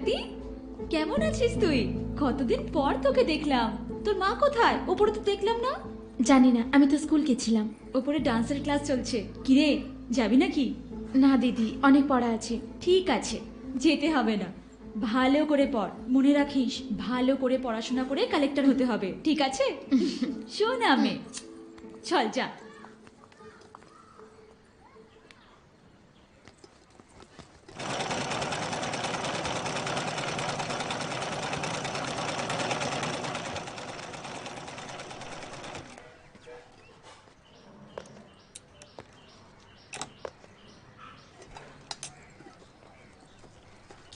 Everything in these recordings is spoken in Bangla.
জয়ন্তী, কেমন আছিস তুই? কতদিন পর তোকে দেখলাম। তোর মা কোথায়? ওপরে তো দেখলাম না। জানি না, আমি তো স্কুল গেছিলাম। ওপরে ডান্সের ক্লাস চলছে। কিরে, যাবি নাকি? না দিদি, অনেক পড়া আছে। ঠিক আছে, যেতে হবে না। ভালো করে পড়, মনে রাখিস ভালো করে পড়াশোনা করে কালেক্টর হতে হবে, ঠিক আছে? শোন আমি, চল যা।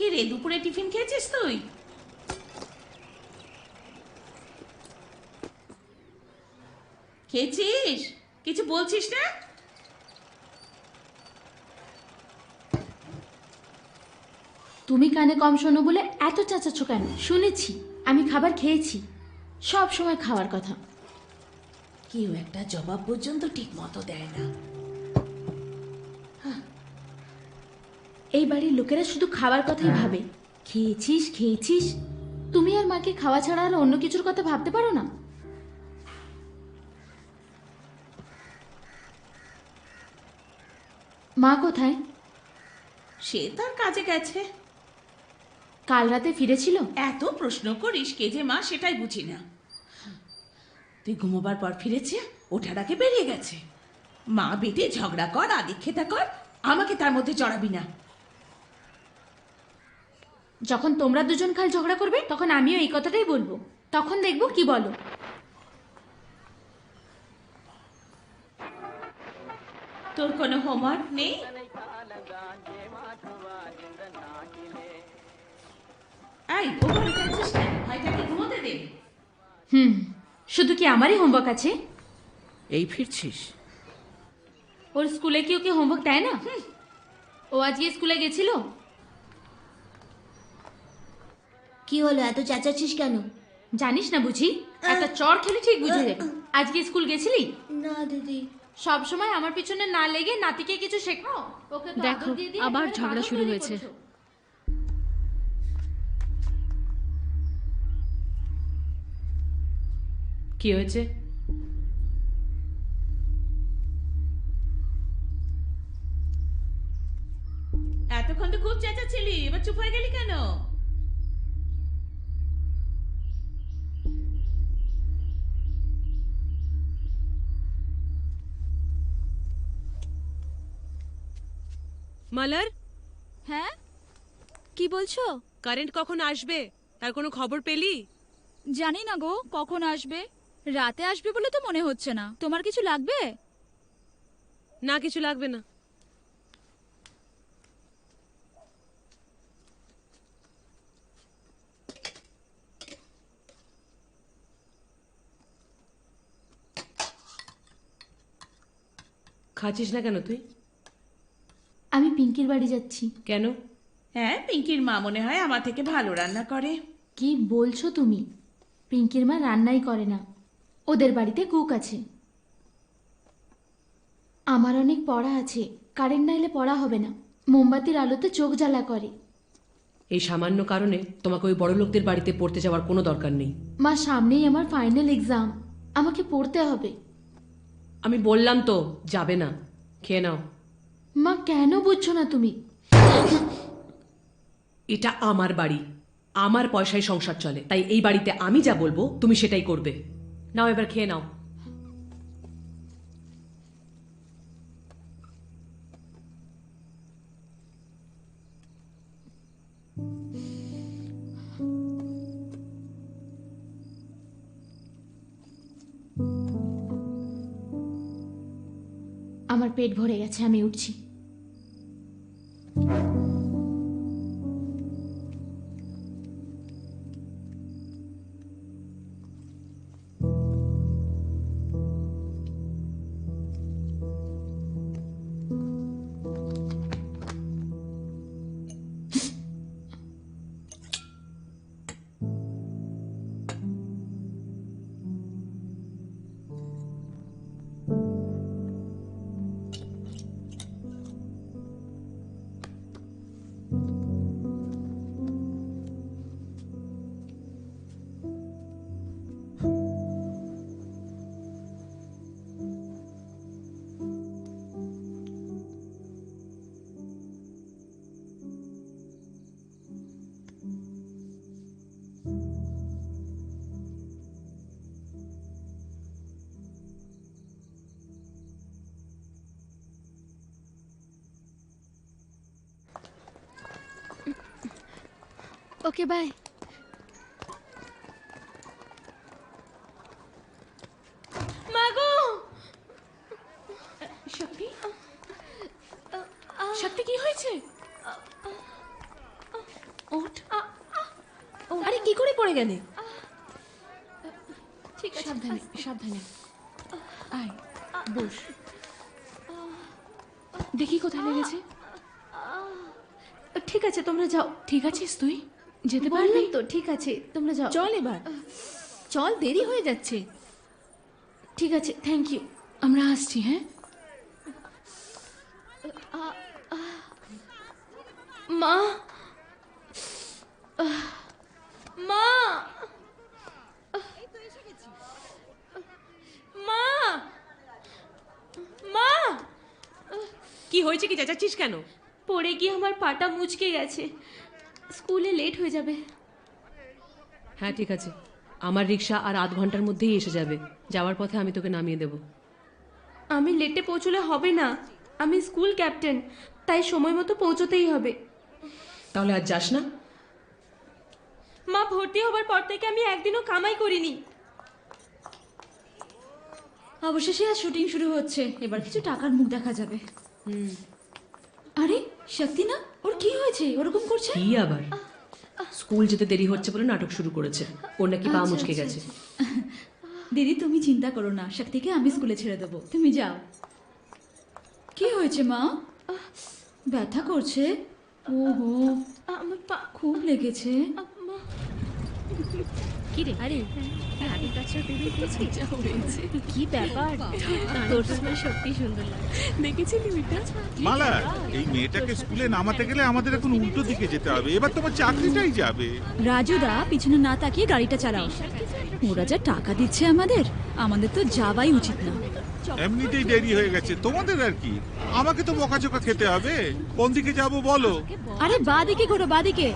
কে রে, দুপুরে টিফিন খেয়েছিস তুই? খেয়েছিস? কিছু বলছিস না? তুমি কানে কম শোনো বলে এত চেঁচাচ্ছ কেন? শুনেছি, আমি খাবার খেয়েছি। সব সময় খাওয়ার কথা। কেউ একটা জবাব পর্যন্ত ঠিক মতো দেয় না। এই বাড়ির লোকেরা শুধু খাবার কথাই ভাবে। খেয়েছিস খেয়েছিস। তুমি আর মাকে খাওয়া ছাড়া আর অন্য কিছুর কথা ভাবতে পারো না? মা কোথায়? সে তার কাজে গেছে। কাল রাতে ফিরেছিল? এত প্রশ্ন করিস, কে যে মা সেটাই বুঝি না। তুই ঘুমোবার পর ফিরেছে, ওঠার আগে বেরিয়ে গেছে। মা বেটে ঝগড়া কর, আদিক্ষেতা কর, আমাকে তার মধ্যে জড়াবি না। যখন তোমরা দুজন কাল ঝগড়া করবে তখন আমিও এই কথাটাই বলবো। তখন দেখবো কি বলো। তোর কোনো হোমওয়ার্ক নেই? এই, ও ঘরে যাচ্ছিস কেন? ভাইটাকে ঘুমোতে দে। শুধু কি আমারই হোমওয়ার্ক আছে? এই ফিরছিস? ওর স্কুলে কি ওকে হোমওয়ার্ক দেয় না? ও আজকে স্কুলে গেছিল? কি হলো, এত চেঁচাচ্ছিস কেন? জানিস না বুঝি? একটা চড় খেলে ঠিক বুঝে যাবে। আজকে স্কুল গেছিলি? না দিদি। সব সময় আমার পিছনে না লেগে নাতিকে কিছু শেখাও। ওকে তো দেখো, আদর দিয়ে দিয়ে আবার একেবারে ঝগড়া পাগল শুরু তৈরি হয়েছে। করছো। কি হয়েছে? এতক্ষণ তো খুব চেঁচাচ্ছিলি, এবার চুপ হয়ে গেলি কেন? মালার, হ্যাঁ, কি বলছো? কারেন্ট কখন আসবে তার কোনো খবর পেলি? জানি না গো, কখন আসবে। রাতে আসবে বলে তো মনে হচ্ছে না। তোমার কিছু লাগবে? না, কিছু লাগবে না। খাচ্ছিস না কেন তুই? আমি পিঙ্কির বাড়ি যাচ্ছি। কেন? হ্যাঁ, পিঙ্কির মা মনে হয় আমার থেকে ভালো রান্না করে। কি বলছো তুমি? পিঙ্কির মা রান্নাই করে না, ওদের বাড়িতে কুক আছে। আমার অনেক পড়া আছে, কারেন্ট না এলে পড়া হবে না। মোমবাতির আলোতে চোখ জ্বালা করে। এই সামান্য কারণে তোমাকে ওই বড় লোকদের বাড়িতে পড়তে যাওয়ার কোনো দরকার নেই। মা, সামনেই আমার ফাইনাল এক্সাম, আমাকে পড়তে হবে। আমি বললাম তো যাবে না। খেয়ে নাও। মা, কেন বুঝছো না তুমি? এটা আমার বাড়ি, আমার পয়সায় সংসার চলে, তাই এই বাড়িতে আমি যা বলবো তুমি সেটাই করবে। নাও এবার খেয়ে নাও। আমার পেট ভরে গেছে, আমি উঠছি। Okay bye. মাগো, শক্তি, শক্তি কি হয়েছে? ওঠ। আরে কি করে পড়ে গেলে? ঠিক আছে, সাবধানে সাবধানে। আয় বস। দেখি কোথায় লেগেছে। ঠিক আছে তোমরা যাও। ঠিক আছিস তুই? যেতে বললাম পারবি তো ঠিক আছে, তোমরা যাও। চল এবার, চল, দেরি হয়ে যাচ্ছে। ঠিক আছে, থ্যাংক ইউ। আমরা আসছি। হ্যাঁ মা, মা, মা, মা, কি হয়েছে, কি চেঁচাচ্ছিস কেন? পড়ে গিয়ে আমার পাটা মুচকে গেছে, স্কুলে লেট হয়ে যাবে। হ্যাঁ ঠিক আছে, আমার রিক্সা আর আধ ঘন্টার মধ্যেই এসে যাবে। যাওয়ার পথে আমি তোকে নামিয়ে দেবো। আমি লেটে পৌঁছলে হবে না, আমি স্কুল ক্যাপ্টেন, তাই সময় মতো পৌঁছতেই হবে। তাহলে আজ যাস না? মা, ভর্তি হবার পর থেকে আমি একদিনও কামাই করিনি। অবশেষে আজ শুটিং শুরু হচ্ছে, এবার কিছু টাকার মুখ দেখা যাবে। আরে শক্তি না, ওর কি হয়েছে ওরকম করছে? কি আবার? স্কুল যেতে দেরি হচ্ছে বলে নাটক শুরু করেছে। ওর নাকি পা মুচকে গেছে। দিদি তুমি চিন্তা করো না, শক্তিকে আমি স্কুলে ছেড়ে দেবো, তুমি যাও। কি হয়েছে মা? ব্যথা করছে? ওহো, আমার পা খুব লেগেছে। কি রে? আরে হাতের কাজটা তুই দেখেছিস? কি ব্যাপার, তোর সময় সত্যি সুন্দর লাগছে। দেখেছিলি ওইটা? মালা, এই মেয়েটাকে স্কুলে নামাতে গেলে আমাদের এখন উল্টো দিকে যেতে হবে। এবার তোমার চাকরিটাই যাবে। রাজুদা পিছনে না তাকিয়ে গাড়িটা চালাও। ওরা যা টাকা দিচ্ছে আমাদের তো যাওয়াই উচিত না। এমনিতেই দেরি হয়ে গেছে, তোমাদের আর কি। আমাকে তো বকাচোকা খেতে হবে। কোন দিকে যাব বলো? আরে বাদিকে ঘোরো, বাদিকে,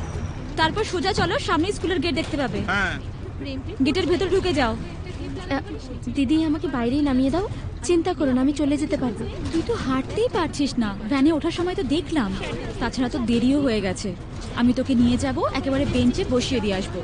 তারপর সোজা চলো, সামনে স্কুলের গেট দেখতে পাবে। হ্যাঁ, গেটের ভেতর ঢুকে যাও। দিদি আমাকে বাইরেই নামিয়ে দাও, চিন্তা করো না, আমি চলে যেতে পারবো। তুই তো হাঁটতেই পারছিস না, ভ্যানে ওঠার সময় তো দেখলাম। তাছাড়া তো দেরিও হয়ে গেছে। আমি তোকে নিয়ে যাব, একেবারে বেঞ্চে বসিয়ে দিয়ে আসবো।